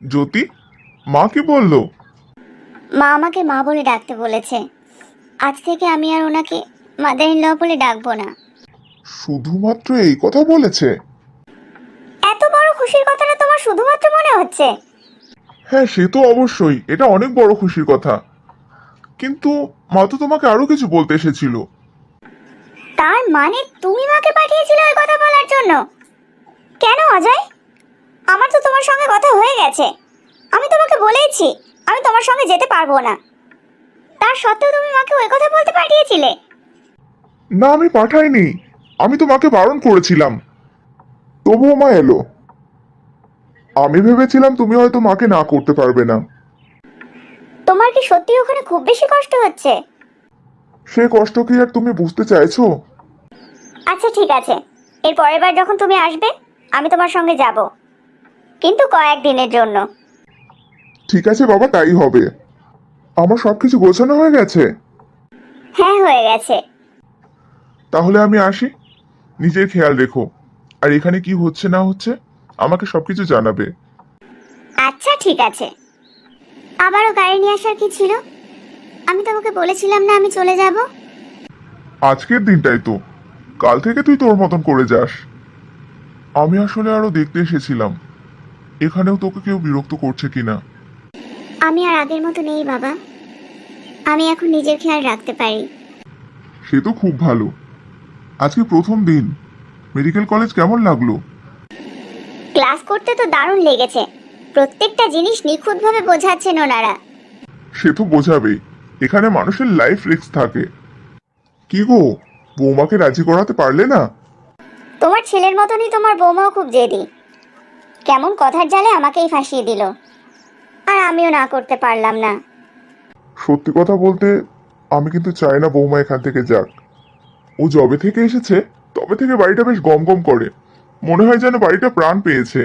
জ্যোতি, মা কি বললো? মা আমাকে মা বলে ডাকতে বলেছে। আজ থেকে আমি আর ওনাকে মাদার ইন ল বলে ডাকবো না। শুধুমাত্র এই কথা বলেছে? এত বড় খুশির কথাটা তোমার শুধুমাত্র মনে হচ্ছে? হ্যাঁ, সে তো অবশ্যই, এটা অনেক বড় খুশির কথা। কিন্তু মা তো তোমাকে আরো কিছু বলতে এসেছিল। তার মানে তুমি মাকে পাঠিয়েছিলে ওই কথা বলার জন্য? কেন অজয়? আমার তো তোমার সঙ্গে কথা হয়ে গেছে। আমি তোমাকে বলেইছি আমি তোমার সঙ্গে যেতে পারবো না। তার সত্ত্বেও তুমি মাকে ওই কথা বলতে পাঠিয়েছিলে? না, আমি পাঠাইনি। আমি তোমাকে বারণ করেছিলাম, তবুও মা এলো। আমি ভেবেছিলাম তুমি হয়তো মাকে না করতে পারবে না। তোমার কি সত্যি ওখানে খুব বেশি কষ্ট হচ্ছে? সে কষ্ট কি আর তুমি বুঝতে চাইছো? আচ্ছা ঠিক আছে, এর পরের বার যখন তুমি আসবে আমি তোমার সঙ্গে যাব, কিন্তু কয়েকদিনের জন্য। ঠিক আছে বাবা, তাই হবে। আমার সবকিছু গোছানো হয়ে গেছে। হ্যাঁ হয়ে গেছে। তাহলে আমি আসি। নিজের খেয়াল রেখো। আর এখানে কি হচ্ছে না হচ্ছে আমাকে সবকিছু জানাবে। আচ্ছা ঠিক আছে। আবারও গাড়ি নিয়ে আসার কি ছিল? আমি তোমাকে বলেছিলাম না আমি চলে যাব। আজকের দিনটাই তো, কাল থেকে তুই তোর মতন করে যাস। আমি আসলে আরো দেখতে এসেছিলাম এখানেও তোকে কেউ বিরক্ত করছে কিনা। আমি আর আগের মতো নেই বাবা। আমি এখন নিজের খেয়াল রাখতে পারি। সে তো খুব ভালো। আজকে প্রথম দিন, মেডিকেল কলেজ কেমন লাগলো? ক্লাস করতে তো দারুণ লেগেছে। প্রত্যেকটা জিনিস নিখুঁতভাবে বোঝাচ্ছেন ওনারা। সে তো বোঝাবেই, এখানে মানুষের লাইফ রিস্ক থাকে। কি গো, বৌমাকে রাজি করাতে পারলে না? তোমার ছেলের মতনই তোমার বৌমাও খুব জেদি। কেমন কথার জালে আমাকেই ফাঁসিয়ে দিল, আর আমিও না করতে পারলাম না। সত্যি কথা বলতে, আমি কিন্তু চাই না বৌমা এখান থেকে যাক। ও যবে থেকে এসেছে তবে থেকে বাড়িটা বেশ গম গম করে। মনে হয় যেন বাড়িটা প্রাণ পেয়েছে।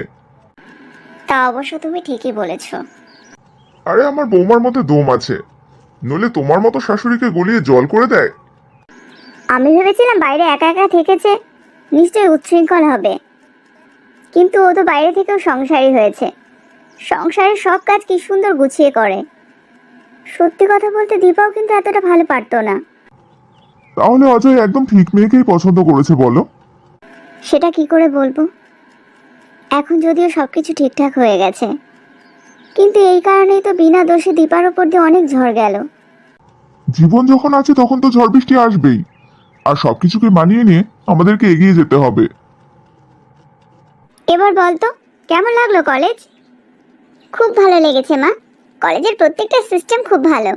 তা অবশ্য তুমি ঠিকই বলেছ। আরে আমার বৌমার মধ্যে দম আছে, নইলে তোমার মতো শাশুড়িকে গলিয়ে জল করে দেয়। আমি ভেবেছিলাম বাইরে একা একা থেকেছে, নিশ্চয়ই উচ্ছৃঙ্খল হবে। কিন্তু ও তো বাইরে থেকেও সংসারী হয়েছে। সংসারের সব কাজ কি সুন্দর গুছিয়ে করে। সত্যি কথা বলতে দীপাও কিন্তু এতটা ভালো পারতো না। তাহলে অজয় একদম ঠিক মেয়েকেই পছন্দ করেছে বলো? সেটা কি করে বলবো? এখন যদিও সবকিছু ঠিকঠাক হয়ে গেছে, কিন্তু এই কারণেই তো বিনা দোষে দীপার ওপর দিয়ে অনেক ঝড় গেল। জীবন যখন আছে তখন তো ঝড় বৃষ্টি আসবেই। আর সবকিছুকে মানিয়ে নিয়ে আমাদেরকে এগিয়ে যেতে হবে। এবার বলতো, কেমন লাগলো কলেজ? খুব ভালো লেগেছে মা। কলেজের প্রত্যেকটা সিস্টেম খুব ভালো।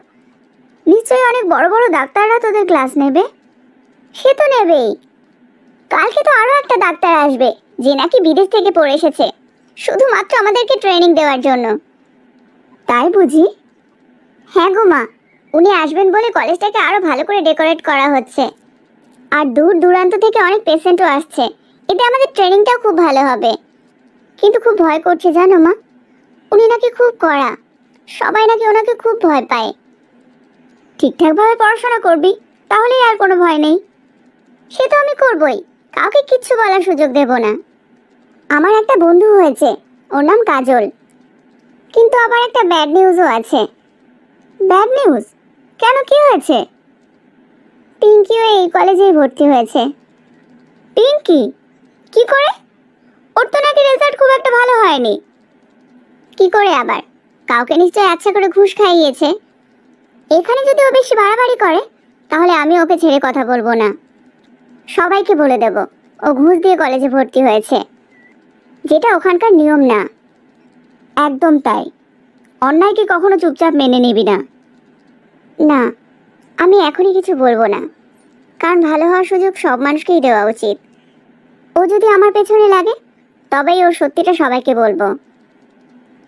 নিশ্চয়ই অনেক বড় বড় ডাক্তাররা তোদের ক্লাস নেবে। সে তো নেবেই। কালকে তো আরো একটা ডাক্তার আসবে, যে নাকি বিদেশ থেকে পড়ে এসেছে শুধুমাত্র আমাদেরকে ট্রেনিং দেওয়ার জন্য। তাই বুঝি? হ্যাঁ গো মা, উনি আসবেন বলে কলেজটাকে আরো ভালো করে ডেকোরেট করা হচ্ছে। আর দূর দূরান্ত থেকে অনেক পেশেন্টও আসছে। এতে আমাদের ট্রেনিংটাও খুব ভালো হবে। কিন্তু খুব ভয় করছে জানো মা, উনি নাকি খুব কড়া। সবাই নাকি ওনাকে খুব ভয় পায়। ঠিকঠাকভাবে পড়াশোনা করবি, তাহলেই আর কোনো ভয় নেই। সে তো আমি করবই, কাউকে কিচ্ছু বলার সুযোগ দেব না। আমার একটা বন্ধু হয়েছে, ওর নাম কাজল। কিন্তু আবার একটা ব্যাড নিউজও আছে। Bad news? কেন, কি হয়েছে? পিঙ্কিও এই কলেজেই ভর্তি হয়েছে। পিঙ্কি? কি করে? ওর তো নাকি রেজাল্ট খুব একটা ভালো হয়নি। কি করে আবার? কাউকে নিশ্চয়ই আচ্ছা করে ঘুষ খাইয়েছে। এখানে যদি ও বেশি বাড়াবাড়ি করে, তাহলে আমি ওকে ছেড়ে কথা বলবো না। সবাইকে বলে দেব ও ঘুষ দিয়ে কলেজে ভর্তি হয়েছে, যেটা ওখানকার নিয়ম না। একদম তাই। অন্যায়কে কখনো চুপচাপ মেনে নিবি না। না, আমি এখনই কিছু বলবো না, কারণ ভালো হওয়ার সুযোগ সব মানুষকেই দেওয়া উচিত। ও যদি আমার পেছনে লাগে, তবেই ওর সত্যিটা সবাইকে বলবো।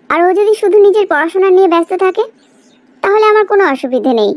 আর ও যদি শুধু নিজের পড়াশোনা নিয়ে ব্যস্ত থাকে, তাহলে আমার কোনো অসুবিধে নেই।